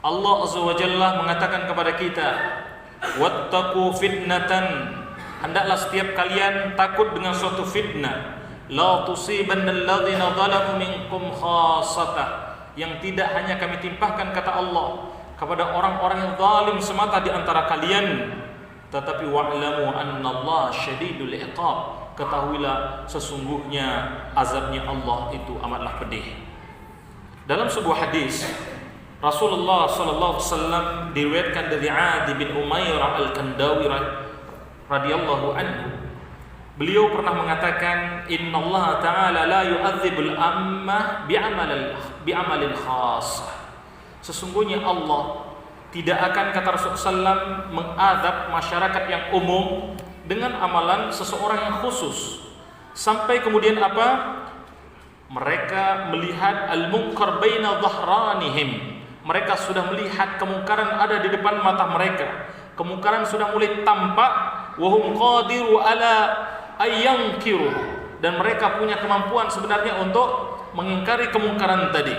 Allah Azza wa Jalla mengatakan kepada kita, wattaqu fitnatan, hendaklah setiap kalian takut dengan suatu fitnah, la tusibanna alladhina zalamu minkum khassatah, yang tidak hanya kami timpahkan, kata Allah, kepada orang-orang yang zalim semata di antara kalian, tetapi wa'lamu annallaha syadidul iqab, ketahuilah sesungguhnya azabnya Allah itu amatlah pedih. Dalam sebuah hadis Rasulullah sallallahu alaihi wasallam diriwayatkan dari Adi bin Umairah al-Kandawi radhiyallahu anhu, beliau pernah mengatakan, innallaha ta'ala la yu'adzibul ammah bi'amalin khassah, sesungguhnya Allah tidak akan, kata Rasulullah SAW, mengadab masyarakat yang umum dengan amalan seseorang yang khusus, sampai kemudian apa? Mereka melihat al-munkar baina dhahranihim, mereka sudah melihat kemungkaran ada di depan mata mereka, kemungkaran sudah mulai tampak, wahum qadiru ala ayyankiru, dan mereka punya kemampuan sebenarnya untuk mengingkari kemungkaran tadi.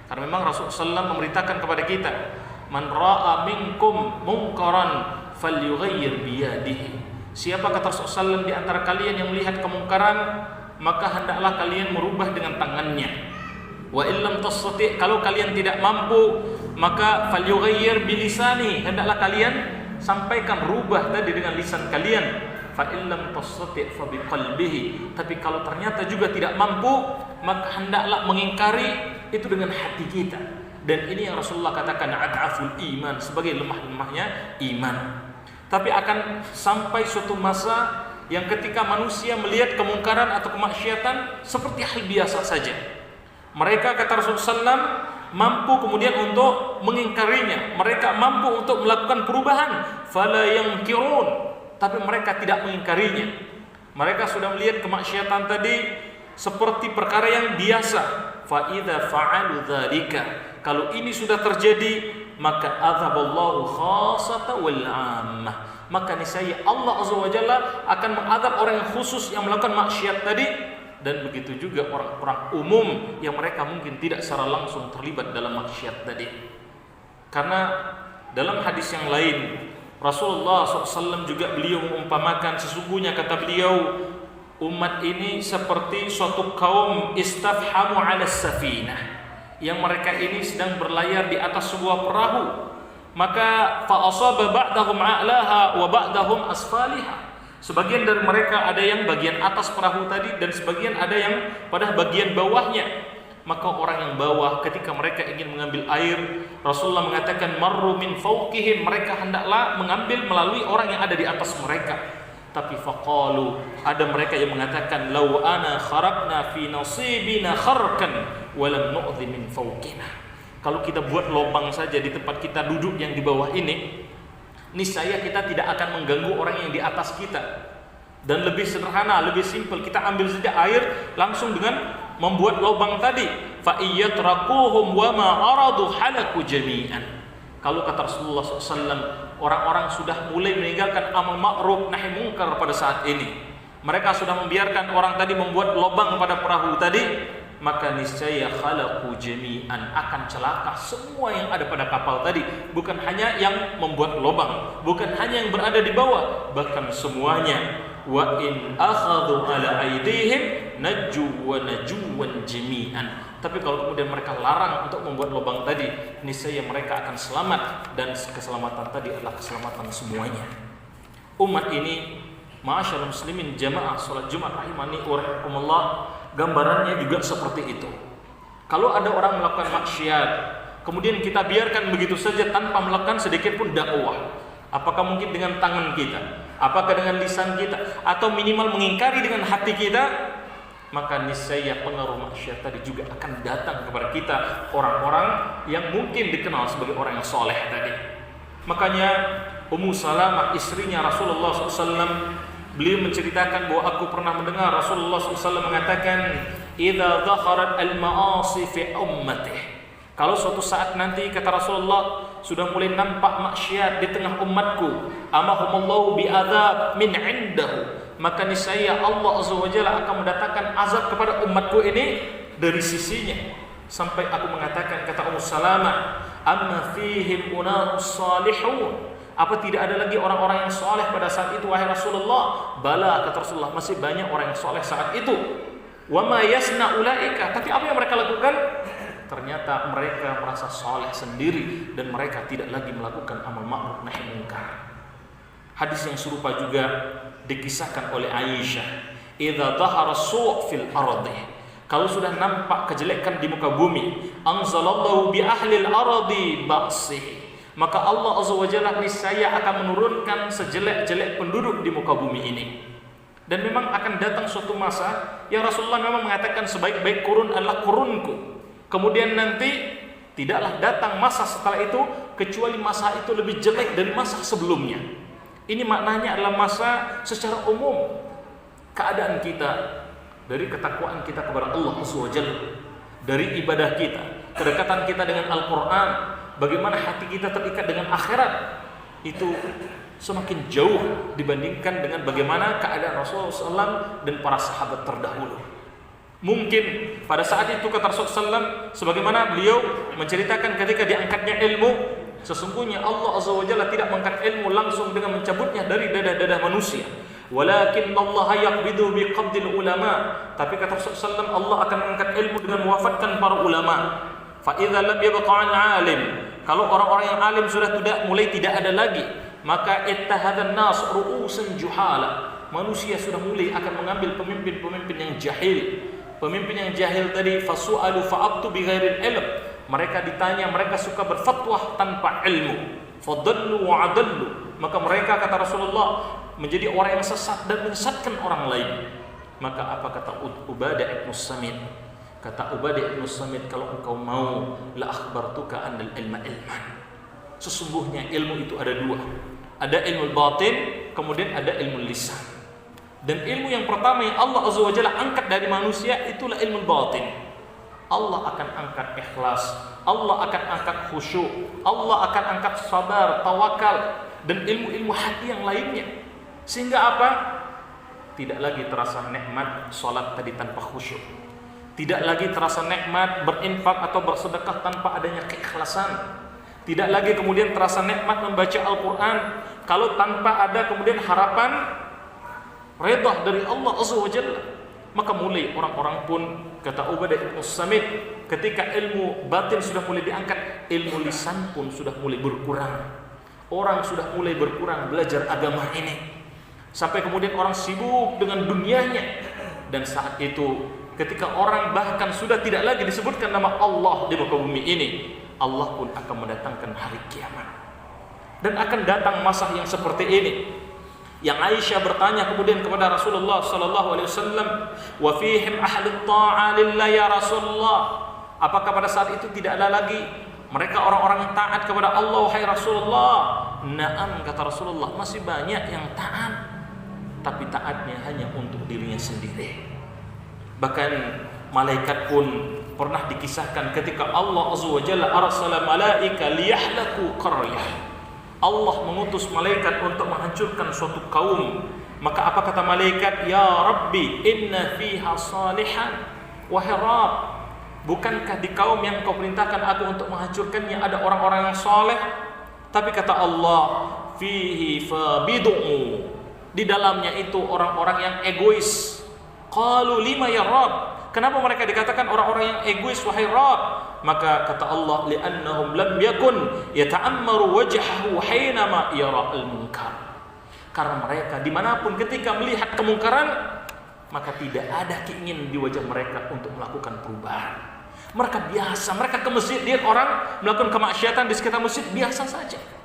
Karena memang Rasulullah SAW memberitakan kepada kita, man ra'a minkum munkaran falyughayyir biyadihi, siapa, kata Rasulullah SAW, di antara kalian yang melihat kemungkaran, maka hendaklah kalian merubah dengan tangannya. Wa illam tastati', kalau kalian tidak mampu, maka falyughayyir bilisani, hendaklah kalian sampaikan, rubah tadi dengan lisan kalian. Fa illam tastati' fa biqalbihi, tapi kalau ternyata juga tidak mampu, maka hendaklah mengingkari itu dengan hati kita. Dan ini yang Rasulullah katakan ad'aful iman, sebagai lemah-lemahnya iman. Tapi akan sampai suatu masa yang ketika manusia melihat kemungkaran atau kemaksiatan seperti hal biasa saja, mereka, kata Rasulullah SAW, mampu kemudian untuk mengingkarinya, mereka mampu untuk melakukan perubahan, fala yankirun, tapi mereka tidak mengingkarinya. Mereka sudah melihat kemaksiatan tadi seperti perkara yang biasa. Fa idza fa'alu dzalika, kalau ini sudah terjadi, maka adzaballahu khassata wal 'ammah, maka niscaya Allah Azza wa Jalla akan mengadab orang yang khusus yang melakukan maksiat tadi, dan begitu juga orang-orang umum yang mereka mungkin tidak secara langsung terlibat dalam maksiat tadi. Karena dalam hadis yang lain Rasulullah SAW juga beliau mengumpamakan, sesungguhnya, kata beliau, umat ini seperti suatu kaum istafhamu 'ala safinah, yang mereka ini sedang berlayar di atas sebuah perahu, maka fa asaba ba'dahum 'alaha wa ba'dahum asfaliha, sebagian dari mereka ada yang bagian atas perahu tadi, dan sebagian ada yang pada bagian bawahnya. Maka orang yang bawah ketika mereka ingin mengambil air, Rasulullah mengatakan marru min fawqihim, mereka hendaklah mengambil melalui orang yang ada di atas mereka. Tapi faqalu, ada mereka yang mengatakan, law ana kharaqna fi nasibina kharqan wa lam nu'dhi min fawqina, kalau kita buat lubang saja di tempat kita duduk yang di bawah ini, niscaya kita tidak akan mengganggu orang yang di atas kita. Dan lebih sederhana, lebih simpel, kita ambil saja air langsung dengan membuat lubang tadi. Fa iyatraquhum wa ma aradu halaku jami'an, kalau kata Rasulullah SAW, orang-orang sudah mulai meninggalkan amal ma'ruf nahi munkar pada saat ini, mereka sudah membiarkan orang tadi membuat lubang pada perahu tadi, maka niscaya khalaqu jami'an, akan celaka semua yang ada pada kapal tadi, bukan hanya yang membuat lubang, bukan hanya yang berada di bawah, bahkan semuanya. Wa in akhadhu ala aydihim najju wa najuwan jami'an, tapi kalau kemudian mereka larang untuk membuat lubang tadi, niscaya mereka akan selamat, dan keselamatan tadi adalah keselamatan semuanya. Umat ini, ma'asyiral muslimin jamaah salat Jumat rahimani wa rahimakumullah, gambarannya juga seperti itu. Kalau ada orang melakukan maksiat, kemudian kita biarkan begitu saja tanpa melakukan sedikit pun dakwah, apakah mungkin dengan tangan kita, apakah dengan lisan kita, atau minimal mengingkari dengan hati kita, maka niscaya pengaruh maksiat tadi juga akan datang kepada kita, orang-orang yang mungkin dikenal sebagai orang yang soleh tadi. Makanya Ummu Salamah, istrinya Rasulullah SAW, beliau menceritakan bahwa aku pernah mendengar Rasulullah SAW mengatakan, idza dhaharat al-ma'asi fi ummatihi, kalau suatu saat nanti, kata Rasulullah, sudah mulai nampak maksiat di tengah umatku, amahumullahu bi'adzab min 'indahu, maka niscaya Allah Azza wa Jalla akan mendatangkan azab kepada umatku ini dari sisinya. Sampai aku mengatakan, kata Ummu Salamah, amma fihim unarus salihun. Apa tidak ada lagi orang-orang yang soleh pada saat itu, wahai Rasulullah? Bala, kata Rasulullah, masih banyak orang yang soleh saat itu. Wa ma yasna ulaika, tapi apa yang mereka lakukan? Ternyata mereka merasa soleh sendiri dan mereka tidak lagi melakukan amal ma'ruf nahi munkar. Hadis yang serupa juga dikisahkan oleh Aisyah. Idza dhahara su' fil ardi, kalau sudah nampak kejelekan di muka bumi, anzalallahu bi ahli al-ardi ba'sih, maka Allah Azza wa Jalla niscaya akan menurunkan sejelek-jelek penduduk di muka bumi ini. Dan memang akan datang suatu masa yang Rasulullah memang mengatakan sebaik-baik kurun adalah kurunku. Kemudian nanti tidaklah datang masa setelah itu kecuali masa itu lebih jelek dari masa sebelumnya. Ini maknanya adalah masa secara umum keadaan kita, dari ketakwaan kita kepada Allah Azza wa Jalla, dari ibadah kita, kedekatan kita dengan Al-Quran, bagaimana hati kita terikat dengan akhirat, itu semakin jauh dibandingkan dengan bagaimana keadaan Rasulullah SAW dan para sahabat terdahulu. Mungkin pada saat itu kata Rasulullah SAW, sebagaimana beliau menceritakan ketika diangkatnya ilmu, sesungguhnya Allah Azza wa Jalla tidak mengangkat ilmu langsung dengan mencabutnya dari dada-dada manusia. Walakin Allah yaqbidu biqabdil ulama. Tapi kata Rasulullah SAW, Allah akan mengangkat ilmu dengan mewafatkan para ulama. Fa idza lam yabqa 'an 'alim, kalau orang-orang yang alim sudah mulai tidak ada lagi, maka ittahadan nas ru'usan juhala, manusia sudah mulai akan mengambil pemimpin-pemimpin yang jahil. Pemimpin yang jahil tadi, fasu'alu fa'abtu bighairil ilm, mereka ditanya, mereka suka berfatwa tanpa ilmu. Fadallu wa adallu, maka mereka kata Rasulullah menjadi orang yang sesat dan menyesatkan orang lain. Maka apa kata Ubadah ibn Samit? Kata Ubadah ibn Samit, kalau engkau mau, la akhbartuka annal ilma ilman. Sesungguhnya ilmu itu ada dua. Ada ilmu batin, kemudian ada ilmu lisan. Dan ilmu yang pertama yang Allah Azza wa Jalla angkat dari manusia itulah ilmu batin. Allah akan angkat ikhlas, Allah akan angkat khusyuk, Allah akan angkat sabar, tawakal, dan ilmu-ilmu hati yang lainnya. Sehingga apa? Tidak lagi terasa nikmat salat tadi tanpa khusyuk. Tidak lagi terasa nikmat berinfak atau bersedekah tanpa adanya keikhlasan. Tidak lagi kemudian terasa nikmat membaca Al-Quran kalau tanpa ada kemudian harapan redha dari Allah Azza wa Jalla. Maka mulai orang-orang pun, kata Ubadah ibn Samit, ketika ilmu batin sudah mulai diangkat, ilmu lisan pun sudah mulai berkurang. Orang sudah mulai berkurang belajar agama ini, sampai kemudian orang sibuk dengan dunianya. Dan saat itu ketika orang bahkan sudah tidak lagi disebutkan nama Allah di muka bumi ini, Allah pun akan mendatangkan hari kiamat. Dan akan datang masa yang seperti ini, yang Aisyah bertanya kemudian kepada Rasulullah sallallahu alaihi wasallam, wa fihim ahlut ta'ah lillah ya Rasulullah, apakah pada saat itu tidak ada lagi mereka orang-orang yang taat kepada Allah wahai Rasulullah? Naam, kata Rasulullah, masih banyak yang taat, tapi taatnya hanya untuk dirinya sendiri. Bahkan malaikat pun pernah dikisahkan ketika Allah Azza wa Jalla arsala malaika liyahlaku qaryah, Allah mengutus malaikat untuk menghancurkan suatu kaum. Maka apa kata malaikat? Ya Rabbi, inna fiha salihan. Wahai Rabb, bukankah di kaum yang kau perintahkan aku untuk menghancurkannya ada orang-orang yang saleh? Tapi kata Allah, fihi fabidu'u, di dalamnya itu orang-orang yang egois. Qalu lima ya Rabb, kenapa mereka dikatakan orang-orang yang egois wahai Rabb? Maka kata Allah, li'annahum lam yakun yata'ammaru wajhahu hainama yara al-munkar, karena mereka dimanapun ketika melihat kemungkaran, maka tidak ada keinginan di wajah mereka untuk melakukan perubahan. Mereka biasa, mereka ke masjid, lihat orang melakukan kemaksiatan di sekitar masjid, biasa saja.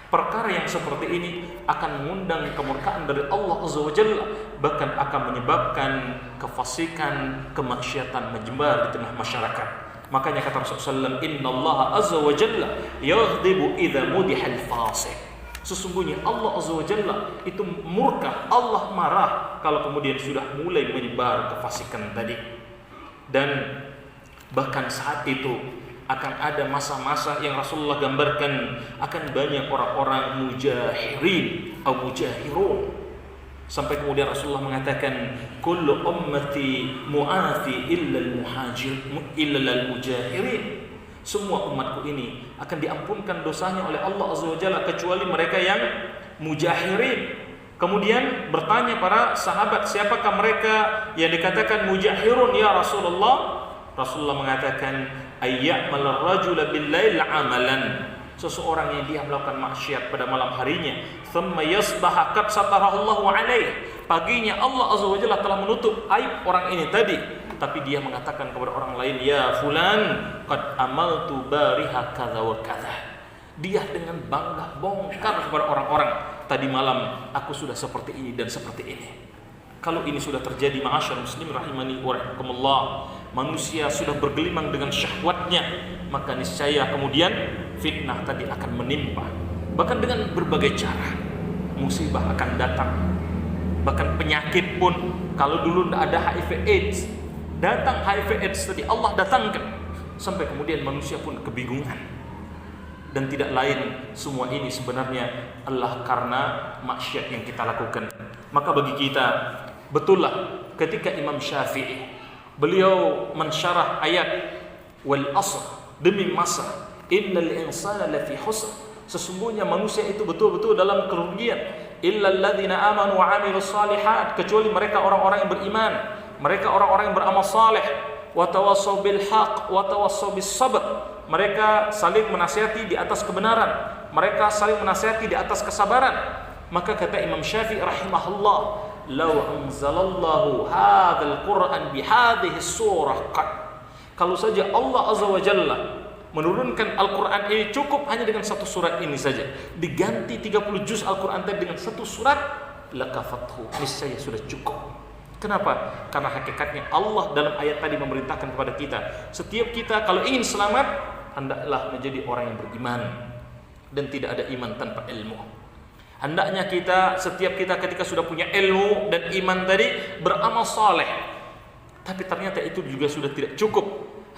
Perkara yang seperti ini akan mengundang kemurkaan dari Allah Azza wa Jalla, bahkan akan menyebabkan kefasikan, kemaksiatan menyebar di tengah masyarakat. Makanya kata Rasulullah SAW, Inna Allah Azza wa Jalla yaghdibu idza mudihal fasik. Sesungguhnya Allah Azza wa Jalla itu murka, Allah marah kalau kemudian sudah mulai menyebar kefasikan tadi. Dan bahkan saat itu akan ada masa-masa yang Rasulullah gambarkan, akan banyak orang-orang mujahirin atau mujahirun, sampai kemudian Rasulullah mengatakan, kullu ummati mu'afi illa al-muhajirin. semua umatku ini akan diampunkan dosanya oleh Allah Azza wa Jalla kecuali mereka yang mujahirin. Kemudian bertanya para sahabat, siapakah mereka yang dikatakan mujahirun ya Rasulullah? Rasulullah mengatakan, ayya'mal rajula bil-lail amalan, seseorang yang dia melakukan maksiat pada malam harinya, thumma yasbaha qad satarallahu alaih, paginya Allah Azza wa Jalla telah menutup aib orang ini tadi, tapi dia mengatakan kepada orang lain, ya fulan qad amaltu bariha kadza wa kadza, dia dengan bangga bongkar kepada orang-orang, tadi malam aku sudah seperti ini dan seperti ini. Kalau ini sudah terjadi, ma'asyar muslim rahimani wa rahimakumullah, manusia sudah bergelimang dengan syahwatnya, maka niscaya kemudian fitnah tadi akan menimpa. Bahkan dengan berbagai cara musibah akan datang. Bahkan penyakit pun, kalau dulu tidak ada HIV AIDS, datang HIV AIDS tadi Allah datangkan, sampai kemudian manusia pun kebingungan. Dan tidak lain, semua ini sebenarnya adalah karena maksiat yang kita lakukan. Maka bagi kita, betullah ketika Imam Syafi'i beliau mensyarah ayat wal asr, demi masa, innal insana lafi khusr, sesungguhnya manusia itu betul-betul dalam kerugian, illal ladzina amanu wa amilus shalihat, kecuali mereka orang-orang yang beriman, mereka orang-orang yang beramal saleh, wa tawassaw bil haqq wa tawassaw bis sabr, mereka saling menasihati di atas kebenaran, mereka saling menasihati di atas kesabaran. Maka kata Imam Syafi'i rahimahullah, law anzalallahu hadzal Qur'an bihadhihi surah qad, kalau saja Allah Azza wa Jalla menurunkan Al-Quran ini cukup hanya dengan satu surat ini saja, diganti 30 juz Al-Quran tadi dengan satu surat, lakafathu, niscaya sudah cukup. Kenapa? Karena hakikatnya Allah dalam ayat tadi memerintahkan kepada kita, setiap kita kalau ingin selamat, hendaklah menjadi orang yang beriman, dan tidak ada iman tanpa ilmu. Hendaknya kita, setiap kita ketika sudah punya ilmu dan iman tadi, beramal saleh. Tapi ternyata itu juga sudah tidak cukup.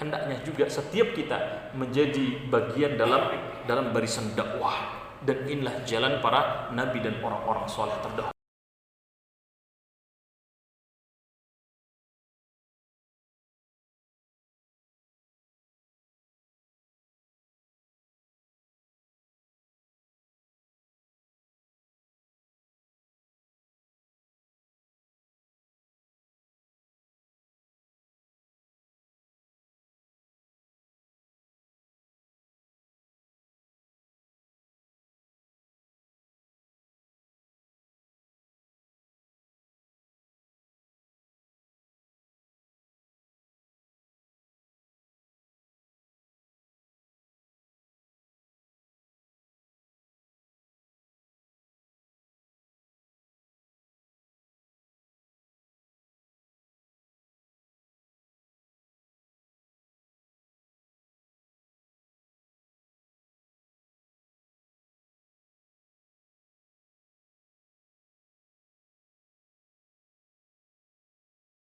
Hendaknya juga setiap kita menjadi bagian dalam barisan dakwah. Dan inilah jalan para nabi dan orang-orang saleh terdahulu.